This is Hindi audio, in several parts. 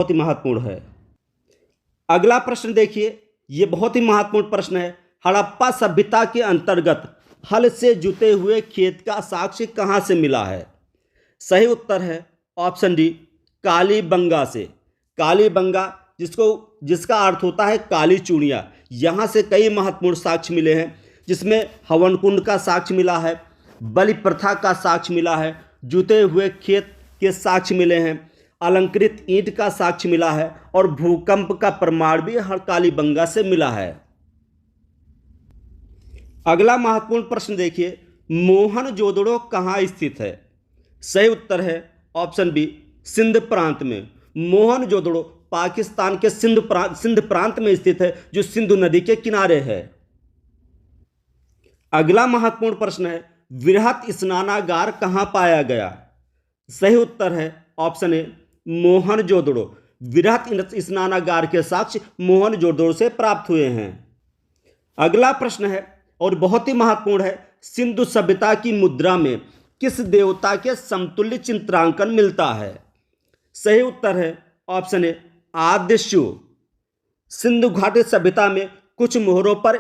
बहुत ही महत्वपूर्ण है। अगला प्रश्न देखिए, ये बहुत ही महत्वपूर्ण प्रश्न है। हड़प्पा सभ्यता के अंतर्गत हल से जुते हुए खेत का साक्ष्य कहाँ से मिला है? सही उत्तर है ऑप्शन डी, कालीबंगा से। कालीबंगा जिसका अर्थ होता है काली चूड़ियाँ। यहाँ से कई महत्वपूर्ण साक्ष्य मिले हैं, जिसमें हवन कुंड का साक्ष्य मिला है, बलि प्रथा का साक्ष्य मिला है, जुते हुए खेत के साक्ष्य मिले हैं, अलंकृत ईंट का साक्ष्य मिला है और भूकंप का प्रमाण भी कालीबंगा से मिला है। अगला महत्वपूर्ण प्रश्न देखिए, मोहनजोदड़ो कहाँ स्थित है? सही उत्तर है ऑप्शन बी, सिंध प्रांत में। मोहनजोदड़ो पाकिस्तान के सिंध प्रांत में स्थित है, जो सिंधु नदी के किनारे है। अगला महत्वपूर्ण प्रश्न है, वृहत स्नानागार कहाँ पाया गया? सही उत्तर है ऑप्शन ए, मोहनजोदड़ो। वृहत स्नानागार के साक्ष्य मोहनजोदड़ो से प्राप्त हुए हैं। अगला प्रश्न है और बहुत ही महत्वपूर्ण है, सिंधु सभ्यता की मुद्रा में किस देवता के समतुल्य चित्रांकन मिलता है? सही उत्तर है ऑप्शन ए, आद्य शिव। सिंधु घाटी सभ्यता में कुछ मोहरों पर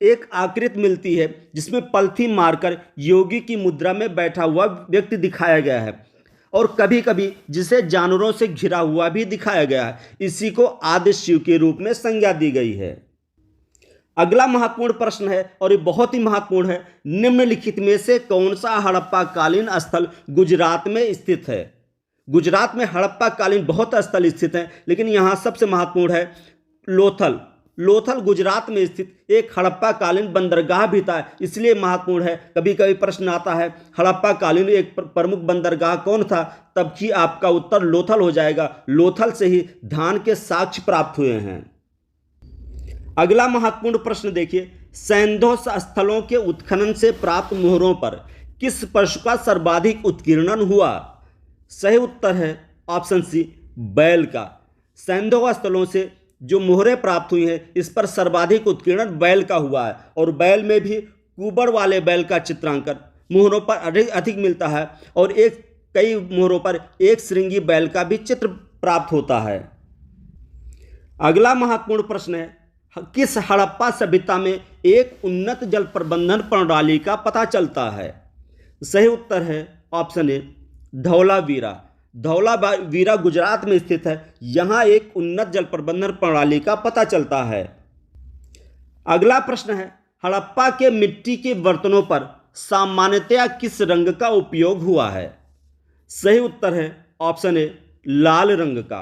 एक आकृति मिलती है, जिसमें पलथी मारकर योगी की मुद्रा में बैठा हुआ व्यक्ति दिखाया गया है और कभी कभी जिसे जानवरों से घिरा हुआ भी दिखाया गया है। इसी को आद्य शिव के रूप में संज्ञा दी गई है। अगला महत्वपूर्ण प्रश्न है और ये बहुत ही महत्वपूर्ण है, निम्नलिखित में से कौन सा हड़प्पा कालीन स्थल गुजरात में स्थित है? गुजरात में हड़प्पा कालीन बहुत स्थल स्थित हैं, लेकिन यहाँ सबसे महत्वपूर्ण है लोथल। लोथल गुजरात में स्थित एक हड़प्पा कालीन बंदरगाह भी था, इसलिए महत्वपूर्ण है। कभी कभी प्रश्न आता है हड़प्पा कालीन एक प्रमुख बंदरगाह कौन था, तब कि आपका उत्तर लोथल हो जाएगा। लोथल से ही धान के साक्ष्य प्राप्त हुए हैं। अगला महत्वपूर्ण प्रश्न देखिए, सैंधव स्थलों के उत्खनन से प्राप्त मोहरों पर किस पशु का सर्वाधिक उत्कीर्णन हुआ? सही उत्तर है ऑप्शन सी, बैल का। सैंधव स्थलों से जो मोहरें प्राप्त हुई हैं, इस पर सर्वाधिक उत्कीर्णन बैल का हुआ है और बैल में भी कुबड़ वाले बैल का चित्रांकन मोहरों पर अधिक मिलता है और कई मोहरों पर एक श्रृंगी बैल का भी चित्र प्राप्त होता है। अगला महत्वपूर्ण प्रश्न है, किस हड़प्पा सभ्यता में एक उन्नत जल प्रबंधन प्रणाली का पता चलता है? सही उत्तर है ऑप्शन ए, धौलावीरा। धौलावीरा गुजरात में स्थित है, यहाँ एक उन्नत जल प्रबंधन प्रणाली का पता चलता है। अगला प्रश्न है, हड़प्पा के मिट्टी के बर्तनों पर सामान्यतया किस रंग का उपयोग हुआ है? सही उत्तर है ऑप्शन ए, लाल रंग का।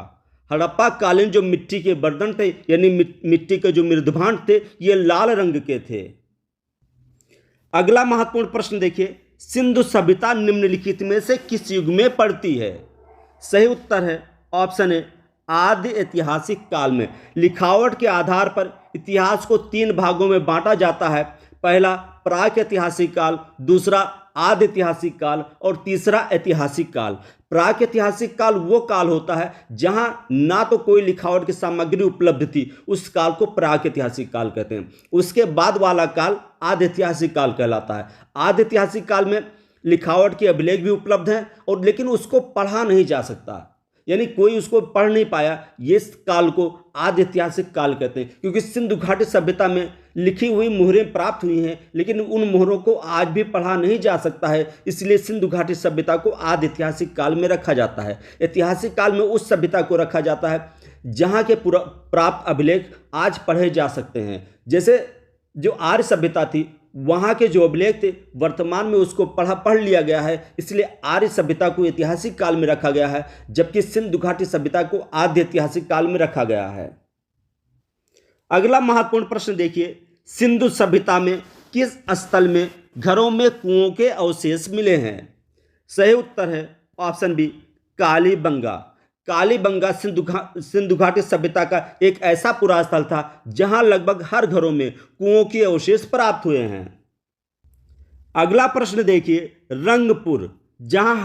हड़प्पा कालीन जो मिट्टी के बर्तन थे, यानी मिट्टी के जो मृदभांड थे, ये लाल रंग के थे। अगला महत्वपूर्ण प्रश्न देखिए, सिंधु सभ्यता निम्नलिखित में से किस युग में पड़ती है? सही उत्तर है ऑप्शन ए, आदि ऐतिहासिक काल में। लिखावट के आधार पर इतिहास को 3 भागों में बांटा जाता है। पहला प्राक ऐतिहासिक काल, दूसरा आदि ऐतिहासिक काल और तीसरा ऐतिहासिक काल। प्राक ऐतिहासिक काल वो काल होता है जहां ना तो कोई लिखावट की सामग्री उपलब्ध थी, उस काल को प्राक ऐतिहासिक काल कहते हैं। उसके बाद वाला काल आदि ऐतिहासिक काल कहलाता है। आदि ऐतिहासिक काल में लिखावट के अभिलेख भी उपलब्ध हैं और लेकिन उसको पढ़ा नहीं जा सकता, यानी कोई उसको पढ़ नहीं पाया। ये काल को आदि ऐतिहासिक काल कहते हैं, क्योंकि सिंधु घाटी सभ्यता में लिखी हुई मोहरें प्राप्त हुई हैं, लेकिन उन मोहरों को आज भी पढ़ा नहीं जा सकता है। इसलिए सिंधु घाटी सभ्यता को आदि ऐतिहासिक काल में रखा जाता है। ऐतिहासिक काल में उस सभ्यता को रखा जाता है जहाँ के प्राप्त अभिलेख आज पढ़े जा सकते हैं। जैसे जो आर्य सभ्यता थी, वहाँ के जो अभिलेख थे वर्तमान में उसको पढ़ लिया गया है, इसलिए आर्य सभ्यता को ऐतिहासिक काल में रखा गया है, जबकि सिंधु घाटी सभ्यता को आद्य ऐतिहासिक काल में रखा गया है। अगला महत्वपूर्ण प्रश्न देखिए, सिंधु सभ्यता में किस स्थल में घरों में कुओं के अवशेष मिले हैं? सही उत्तर है ऑप्शन बी, कालीबंगा। कालीबंगा सिंधु घाटी सभ्यता का एक ऐसा पुरा स्थल था जहां लगभग हर घरों में कुओं के अवशेष प्राप्त हुए हैं। अगला प्रश्न देखिए, रंगपुर जहां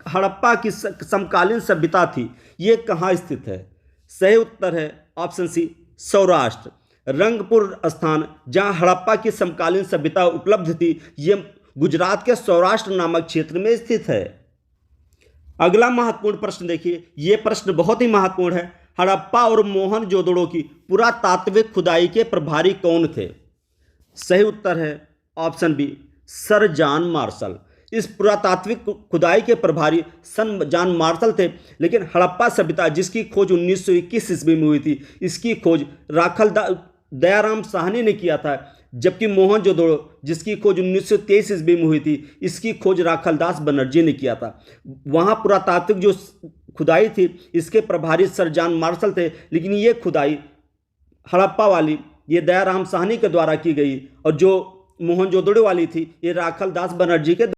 हड़प्पा की समकालीन सभ्यता थी, ये कहाँ स्थित है? सही उत्तर है ऑप्शन सी, सौराष्ट्र। रंगपुर स्थान जहां हड़प्पा की समकालीन सभ्यता उपलब्ध थी, ये गुजरात के सौराष्ट्र नामक क्षेत्र में स्थित है। अगला महत्वपूर्ण प्रश्न देखिए, यह प्रश्न बहुत ही महत्वपूर्ण है। हड़प्पा और मोहनजोदड़ो की पुरातात्विक खुदाई के प्रभारी कौन थे? सही उत्तर है option B, sir John Marshall. इस पुरातात्विक खुदाई के प्रभारी सन जॉन मार्शल थे। लेकिन हड़प्पा सभ्यता जिसकी खोज 1921 ईस्वी में हुई थी, इसकी खोज दयाराम साहनी ने किया था। जबकि मोहनजोदड़ो जिसकी खोज 1923 ईस्वी में हुई थी, इसकी खोज राखलदास बनर्जी ने किया था। वहाँ पुरातात्विक जो खुदाई थी, इसके प्रभारी सर जॉन मार्शल थे। लेकिन ये खुदाई हड़प्पा वाली ये दयाराम साहनी के द्वारा की गई, और जो मोहनजोदड़ो वाली थी ये राखलदास बनर्जी के